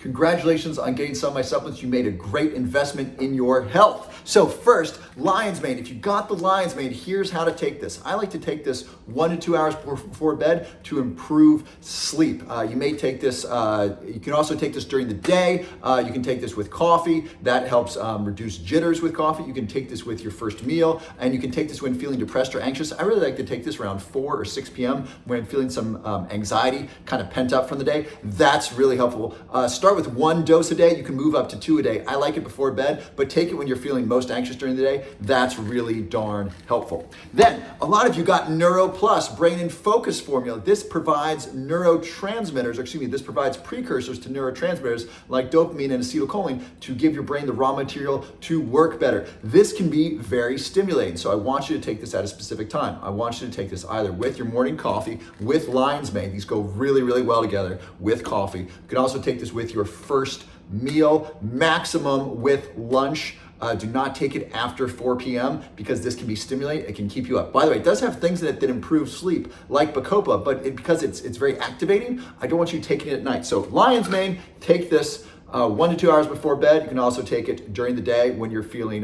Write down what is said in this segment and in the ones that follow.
Congratulations on getting some of my supplements. You made a great investment in your health. So first, Lion's Mane. If you got the Lion's Mane, here's how to take this. I like to take this 1 to 2 hours before bed to improve sleep. You may take this, you can also take this during the day. You can take this with coffee. That helps reduce jitters with coffee. You can take this with your first meal, and you can take this when feeling depressed or anxious. I really like to take this around 4 or 6 p.m. when feeling some anxiety kind of pent up from the day. That's really helpful. Start with 1 dose a day. You can move up to 2 a day. I like it before bed, but take it when you're feeling most anxious during the day. That's really darn helpful. Then, a lot of you got Neuro Plus, Brain and Focus formula. This provides neurotransmitters, or excuse me, this provides precursors to neurotransmitters like dopamine and acetylcholine to give your brain the raw material to work better. This can be very stimulating, so I want you to take this at a specific time. I want you to take this either with your morning coffee, with Lion's Mane. These go really, really well together with coffee. You can also take this with your first meal, maximum with lunch. Do not take it after 4 p.m. because this can be stimulating. It can keep you up. By the way, it does have things in it that improve sleep, like Bacopa, but because it's very activating, I don't want you taking it at night. So Lion's Mane, take this 1 to 2 hours before bed. You can also take it during the day when you're feeling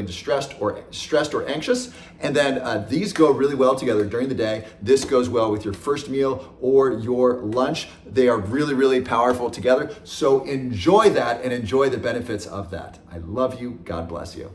distressed or stressed or anxious. And then these go really well together during the day. This goes well with your first meal or your lunch. They are really, really powerful together. So enjoy that and enjoy the benefits of that. I love you. God bless you.